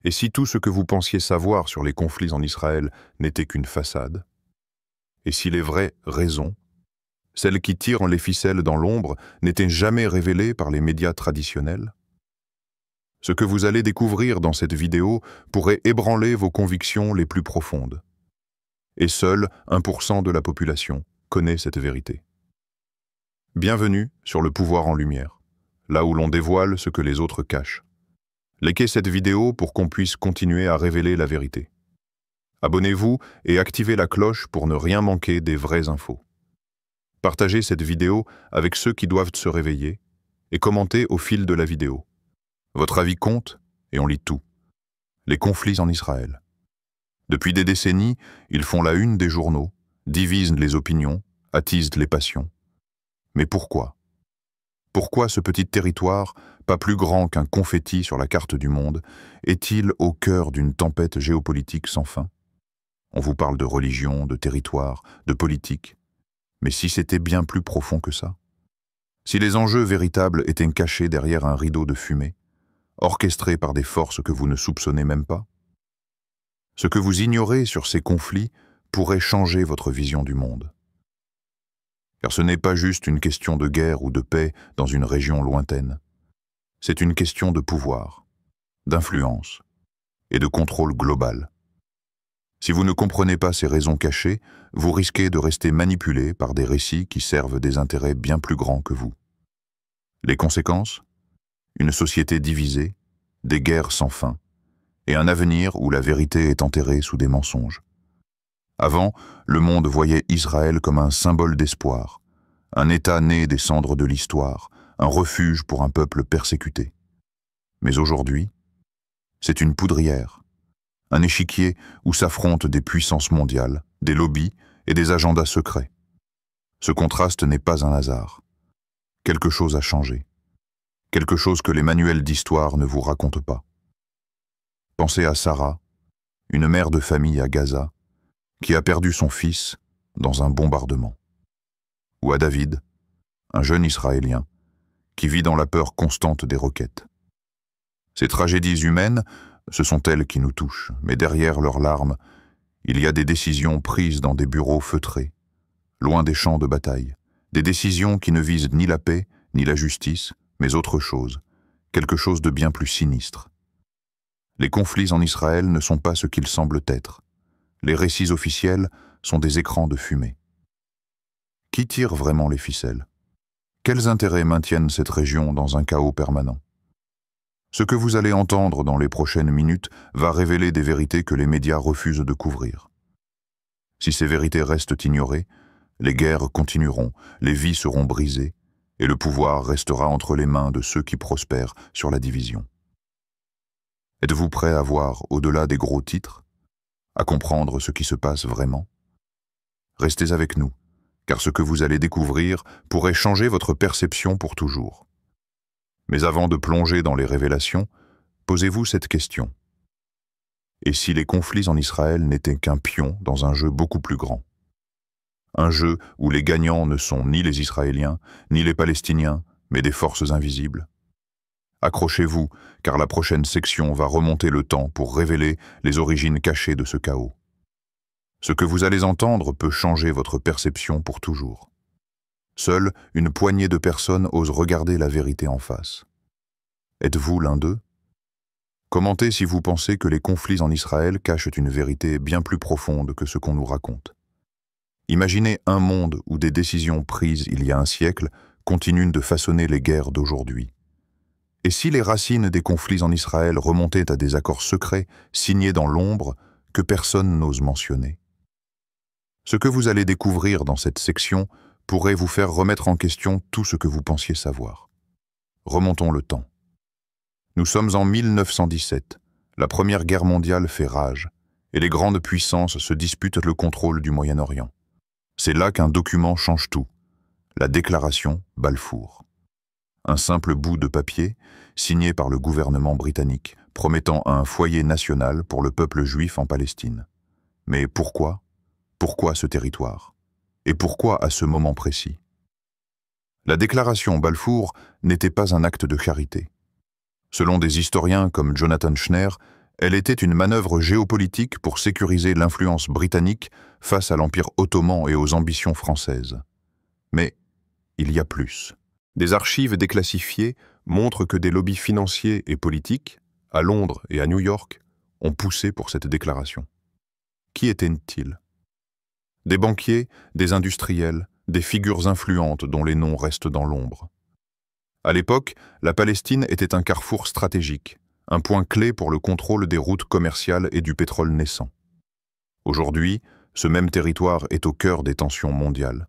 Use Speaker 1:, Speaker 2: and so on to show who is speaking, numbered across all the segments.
Speaker 1: Et si tout ce que vous pensiez savoir sur les conflits en Israël n'était qu'une façade? Et si les vraies raisons, celles qui tirent les ficelles dans l'ombre, n'étaient jamais révélées par les médias traditionnels? Ce que vous allez découvrir dans cette vidéo pourrait ébranler vos convictions les plus profondes. Et seul 1% de la population connaît cette vérité. Bienvenue sur Le Pouvoir en Lumière, là où l'on dévoile ce que les autres cachent. Likez cette vidéo pour qu'on puisse continuer à révéler la vérité. Abonnez-vous et activez la cloche pour ne rien manquer des vraies infos. Partagez cette vidéo avec ceux qui doivent se réveiller et commentez au fil de la vidéo. Votre avis compte et on lit tout. Les conflits en Israël. Depuis des décennies, ils font la une des journaux, divisent les opinions, attisent les passions. Mais pourquoi? Pourquoi ce petit territoire, pas plus grand qu'un confetti sur la carte du monde, est-il au cœur d'une tempête géopolitique sans fin? On vous parle de religion, de territoire, de politique. Mais si c'était bien plus profond que ça? Si les enjeux véritables étaient cachés derrière un rideau de fumée, orchestrés par des forces que vous ne soupçonnez même pas? Ce que vous ignorez sur ces conflits pourrait changer votre vision du monde. Car ce n'est pas juste une question de guerre ou de paix dans une région lointaine. C'est une question de pouvoir, d'influence et de contrôle global. Si vous ne comprenez pas ces raisons cachées, vous risquez de rester manipulé par des récits qui servent des intérêts bien plus grands que vous. Les conséquences? Une société divisée, des guerres sans fin, et un avenir où la vérité est enterrée sous des mensonges. Avant, le monde voyait Israël comme un symbole d'espoir, un État né des cendres de l'histoire, un refuge pour un peuple persécuté. Mais aujourd'hui, c'est une poudrière, un échiquier où s'affrontent des puissances mondiales, des lobbies et des agendas secrets. Ce contraste n'est pas un hasard. Quelque chose a changé. Quelque chose que les manuels d'histoire ne vous racontent pas. Pensez à Sarah, une mère de famille à Gaza, qui a perdu son fils dans un bombardement. Ou à David, un jeune Israélien, qui vit dans la peur constante des roquettes. Ces tragédies humaines, ce sont elles qui nous touchent, mais derrière leurs larmes, il y a des décisions prises dans des bureaux feutrés, loin des champs de bataille, des décisions qui ne visent ni la paix, ni la justice, mais autre chose, quelque chose de bien plus sinistre. Les conflits en Israël ne sont pas ce qu'ils semblent être. Les récits officiels sont des écrans de fumée. Qui tire vraiment les ficelles? Quels intérêts maintiennent cette région dans un chaos permanent? Ce que vous allez entendre dans les prochaines minutes va révéler des vérités que les médias refusent de couvrir. Si ces vérités restent ignorées, les guerres continueront, les vies seront brisées, et le pouvoir restera entre les mains de ceux qui prospèrent sur la division. Êtes-vous prêt à voir au-delà des gros titres, à comprendre ce qui se passe vraiment? Restez avec nous, car ce que vous allez découvrir pourrait changer votre perception pour toujours. Mais avant de plonger dans les révélations, posez-vous cette question. Et si les conflits en Israël n'étaient qu'un pion dans un jeu beaucoup plus grand? Un jeu où les gagnants ne sont ni les Israéliens, ni les Palestiniens, mais des forces invisibles. Accrochez-vous, car la prochaine section va remonter le temps pour révéler les origines cachées de ce chaos. Ce que vous allez entendre peut changer votre perception pour toujours. Seule une poignée de personnes osent regarder la vérité en face. Êtes-vous l'un d'eux? Commentez si vous pensez que les conflits en Israël cachent une vérité bien plus profonde que ce qu'on nous raconte. Imaginez un monde où des décisions prises il y a un siècle continuent de façonner les guerres d'aujourd'hui. Et si les racines des conflits en Israël remontaient à des accords secrets signés dans l'ombre que personne n'ose mentionner? Ce que vous allez découvrir dans cette section pourrait vous faire remettre en question tout ce que vous pensiez savoir. Remontons le temps. Nous sommes en 1917. La Première Guerre mondiale fait rage, et les grandes puissances se disputent le contrôle du Moyen-Orient. C'est là qu'un document change tout, la déclaration Balfour. Un simple bout de papier, signé par le gouvernement britannique, promettant un foyer national pour le peuple juif en Palestine. Mais pourquoi? Pourquoi ce territoire? Et pourquoi à ce moment précis? La déclaration Balfour n'était pas un acte de charité. Selon des historiens comme Jonathan Schner, Elle était une manœuvre géopolitique pour sécuriser l'influence britannique face à l'Empire ottoman et aux ambitions françaises. Mais il y a plus. Des archives déclassifiées montrent que des lobbies financiers et politiques, à Londres et à New York, ont poussé pour cette déclaration. Qui étaient-ils? Des banquiers, des industriels, des figures influentes dont les noms restent dans l'ombre. À l'époque, la Palestine était un carrefour stratégique, un point clé pour le contrôle des routes commerciales et du pétrole naissant. Aujourd'hui, ce même territoire est au cœur des tensions mondiales.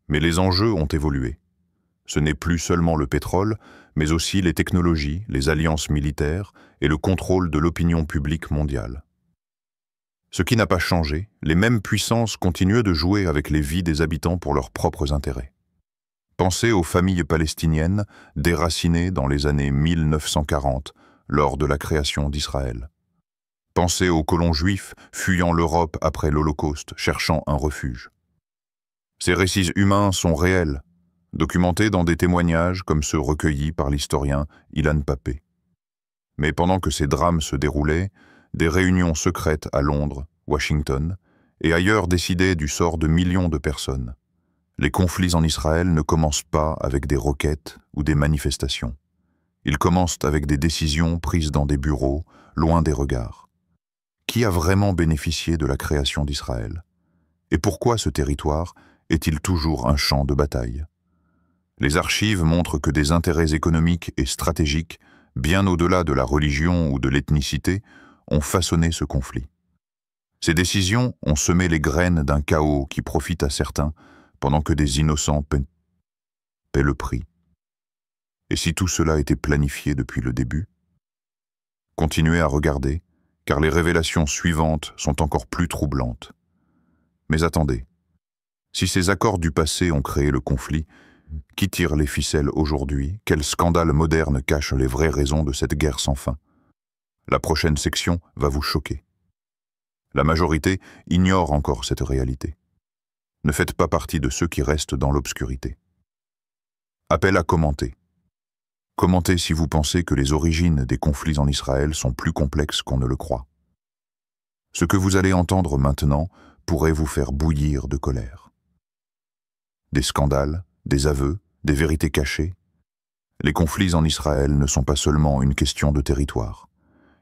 Speaker 1: Mais les enjeux ont évolué. Ce n'est plus seulement le pétrole, mais aussi les technologies, les alliances militaires et le contrôle de l'opinion publique mondiale. Ce qui n'a pas changé, les mêmes puissances continuent de jouer avec les vies des habitants pour leurs propres intérêts. Pensez aux familles palestiniennes déracinées dans les années 1940, lors de la création d'Israël. Pensez aux colons juifs fuyant l'Europe après l'Holocauste, cherchant un refuge. Ces récits humains sont réels, documentés dans des témoignages comme ceux recueillis par l'historien Ilan Pappé. Mais pendant que ces drames se déroulaient, des réunions secrètes à Londres, Washington et ailleurs décidaient du sort de millions de personnes. Les conflits en Israël ne commencent pas avec des requêtes ou des manifestations. Ils commencent avec des décisions prises dans des bureaux, loin des regards. Qui a vraiment bénéficié de la création d'Israël? Et pourquoi ce territoire est-il toujours un champ de bataille? Les archives montrent que des intérêts économiques et stratégiques, bien au-delà de la religion ou de l'ethnicité, ont façonné ce conflit. Ces décisions ont semé les graines d'un chaos qui profite à certains, pendant que des innocents paient le prix. Et si tout cela était planifié depuis le début? Continuez à regarder, car les révélations suivantes sont encore plus troublantes. Mais attendez, si ces accords du passé ont créé le conflit, qui tire les ficelles aujourd'hui? Quel scandale moderne cache les vraies raisons de cette guerre sans fin? La prochaine section va vous choquer. La majorité ignore encore cette réalité. Ne faites pas partie de ceux qui restent dans l'obscurité. Appel à commenter. Commentez si vous pensez que les origines des conflits en Israël sont plus complexes qu'on ne le croit. Ce que vous allez entendre maintenant pourrait vous faire bouillir de colère. Des scandales, des aveux, des vérités cachées. Les conflits en Israël ne sont pas seulement une question de territoire.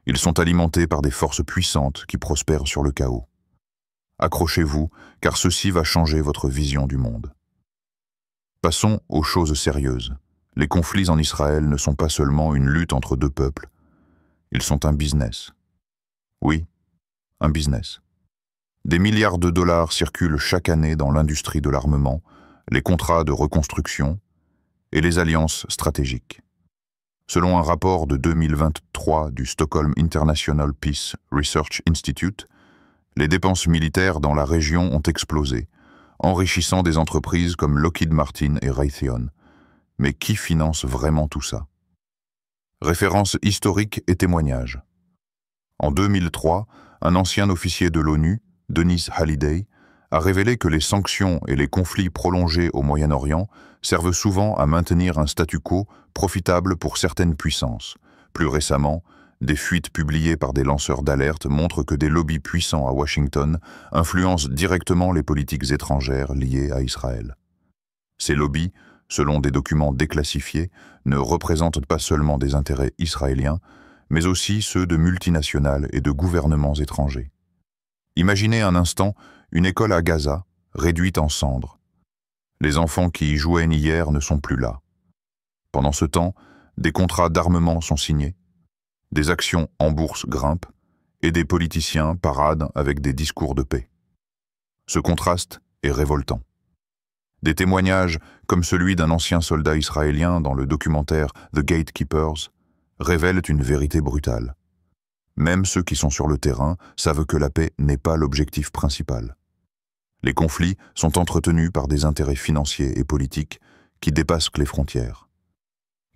Speaker 1: Ils sont alimentés par des forces puissantes qui prospèrent sur le chaos. Accrochez-vous, car ceci va changer votre vision du monde. Passons aux choses sérieuses. Les conflits en Israël ne sont pas seulement une lutte entre deux peuples. Ils sont un business. Oui, un business. Des milliards de dollars circulent chaque année dans l'industrie de l'armement, les contrats de reconstruction et les alliances stratégiques. Selon un rapport de 2023 du Stockholm International Peace Research Institute, les dépenses militaires dans la région ont explosé, enrichissant des entreprises comme Lockheed Martin et Raytheon. Mais qui finance vraiment tout ça? Références historiques et témoignages. En 2003, un ancien officier de l'ONU, Denis Halliday, a révélé que les sanctions et les conflits prolongés au Moyen-Orient servent souvent à maintenir un statu quo profitable pour certaines puissances. Plus récemment, des fuites publiées par des lanceurs d'alerte montrent que des lobbies puissants à Washington influencent directement les politiques étrangères liées à Israël. Ces lobbies, selon des documents déclassifiés, ne représentent pas seulement des intérêts israéliens, mais aussi ceux de multinationales et de gouvernements étrangers. Imaginez un instant une école à Gaza, réduite en cendres. Les enfants qui y jouaient hier ne sont plus là. Pendant ce temps, des contrats d'armement sont signés, des actions en bourse grimpent, et des politiciens paradent avec des discours de paix. Ce contraste est révoltant. Des témoignages, comme celui d'un ancien soldat israélien dans le documentaire The Gatekeepers, révèlent une vérité brutale. Même ceux qui sont sur le terrain savent que la paix n'est pas l'objectif principal. Les conflits sont entretenus par des intérêts financiers et politiques qui dépassent les frontières.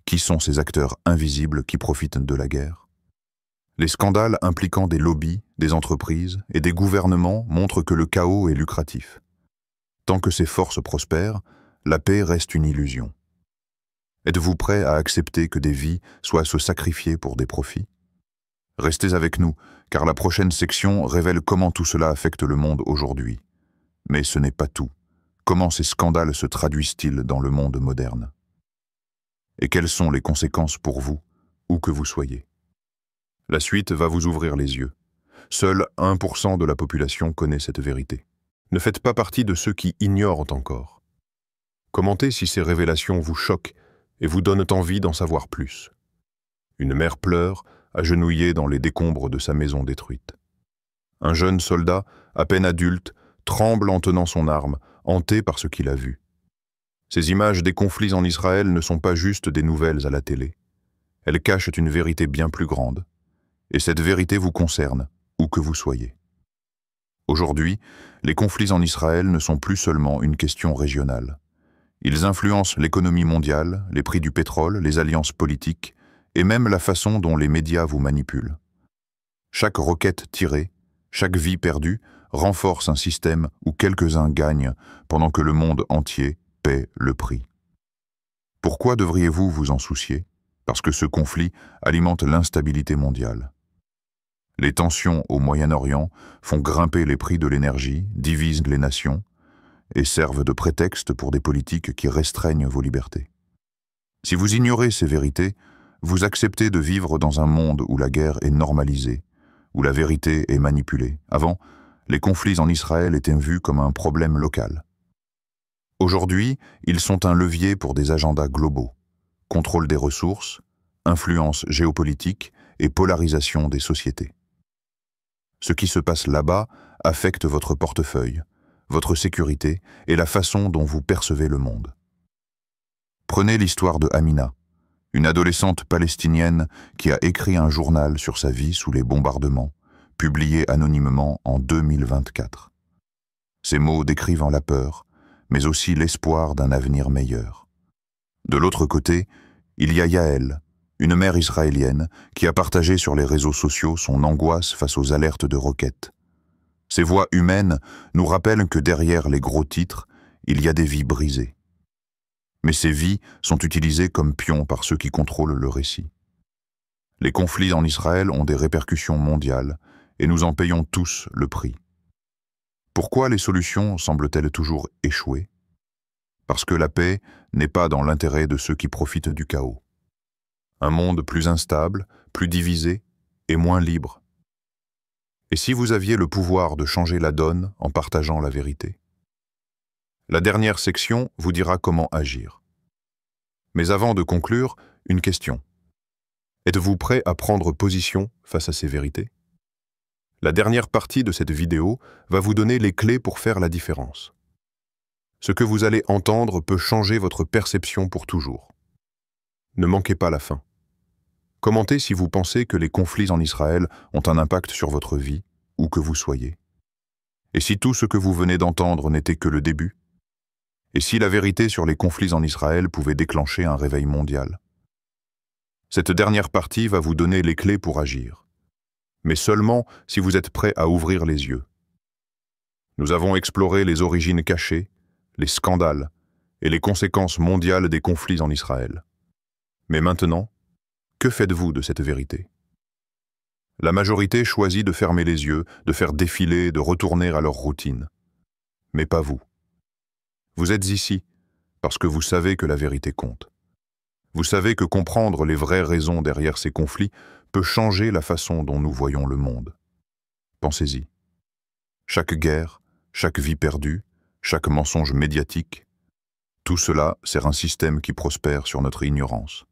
Speaker 1: Qui sont ces acteurs invisibles qui profitent de la guerre? Les scandales impliquant des lobbies, des entreprises et des gouvernements montrent que le chaos est lucratif. Tant que ces forces prospèrent, la paix reste une illusion. Êtes-vous prêt à accepter que des vies soient à se sacrifier pour des profits? Restez avec nous, car la prochaine section révèle comment tout cela affecte le monde aujourd'hui. Mais ce n'est pas tout. Comment ces scandales se traduisent-ils dans le monde moderne? Et quelles sont les conséquences pour vous, où que vous soyez? La suite va vous ouvrir les yeux. Seul 1% de la population connaît cette vérité. Ne faites pas partie de ceux qui ignorent encore. Commentez si ces révélations vous choquent et vous donnent envie d'en savoir plus. Une mère pleure, agenouillée dans les décombres de sa maison détruite. Un jeune soldat, à peine adulte, tremble en tenant son arme, hanté par ce qu'il a vu. Ces images des conflits en Israël ne sont pas juste des nouvelles à la télé. Elles cachent une vérité bien plus grande. Et cette vérité vous concerne, où que vous soyez. Aujourd'hui, les conflits en Israël ne sont plus seulement une question régionale. Ils influencent l'économie mondiale, les prix du pétrole, les alliances politiques, et même la façon dont les médias vous manipulent. Chaque roquette tirée, chaque vie perdue, renforce un système où quelques-uns gagnent pendant que le monde entier paie le prix. Pourquoi devriez-vous vous en soucier? Parce que ce conflit alimente l'instabilité mondiale. Les tensions au Moyen-Orient font grimper les prix de l'énergie, divisent les nations et servent de prétexte pour des politiques qui restreignent vos libertés. Si vous ignorez ces vérités, vous acceptez de vivre dans un monde où la guerre est normalisée, où la vérité est manipulée. Avant, les conflits en Israël étaient vus comme un problème local. Aujourd'hui, ils sont un levier pour des agendas globaux, contrôle des ressources, influence géopolitique et polarisation des sociétés. Ce qui se passe là-bas affecte votre portefeuille, votre sécurité et la façon dont vous percevez le monde. Prenez l'histoire de Amina, une adolescente palestinienne qui a écrit un journal sur sa vie sous les bombardements, publié anonymement en 2024. Ces mots décrivent la peur, mais aussi l'espoir d'un avenir meilleur. De l'autre côté, il y a Yael, une mère israélienne qui a partagé sur les réseaux sociaux son angoisse face aux alertes de roquettes. Ces voix humaines nous rappellent que derrière les gros titres, il y a des vies brisées. Mais ces vies sont utilisées comme pions par ceux qui contrôlent le récit. Les conflits en Israël ont des répercussions mondiales et nous en payons tous le prix. Pourquoi les solutions semblent-elles toujours échouer? Parce que la paix n'est pas dans l'intérêt de ceux qui profitent du chaos. Un monde plus instable, plus divisé et moins libre. Et si vous aviez le pouvoir de changer la donne en partageant la vérité? La dernière section vous dira comment agir. Mais avant de conclure, une question. Êtes-vous prêt à prendre position face à ces vérités? La dernière partie de cette vidéo va vous donner les clés pour faire la différence. Ce que vous allez entendre peut changer votre perception pour toujours. Ne manquez pas la fin. Commentez si vous pensez que les conflits en Israël ont un impact sur votre vie, où que vous soyez. Et si tout ce que vous venez d'entendre n'était que le début? Et si la vérité sur les conflits en Israël pouvait déclencher un réveil mondial? Cette dernière partie va vous donner les clés pour agir. Mais seulement si vous êtes prêt à ouvrir les yeux. Nous avons exploré les origines cachées, les scandales et les conséquences mondiales des conflits en Israël. Mais maintenant, que faites-vous de cette vérité? La majorité choisit de fermer les yeux, de faire défiler, de retourner à leur routine. Mais pas vous. Vous êtes ici parce que vous savez que la vérité compte. Vous savez que comprendre les vraies raisons derrière ces conflits peut changer la façon dont nous voyons le monde. Pensez-y. Chaque guerre, chaque vie perdue, chaque mensonge médiatique, tout cela sert un système qui prospère sur notre ignorance.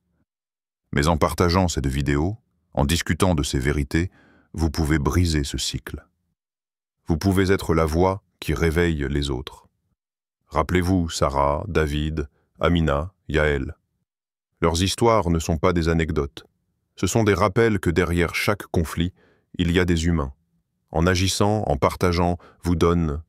Speaker 1: Mais en partageant cette vidéo, en discutant de ces vérités, vous pouvez briser ce cycle. Vous pouvez être la voix qui réveille les autres. Rappelez-vous Sarah, David, Amina, Yael. Leurs histoires ne sont pas des anecdotes. Ce sont des rappels que derrière chaque conflit, il y a des humains. En agissant, en partageant, vous donnent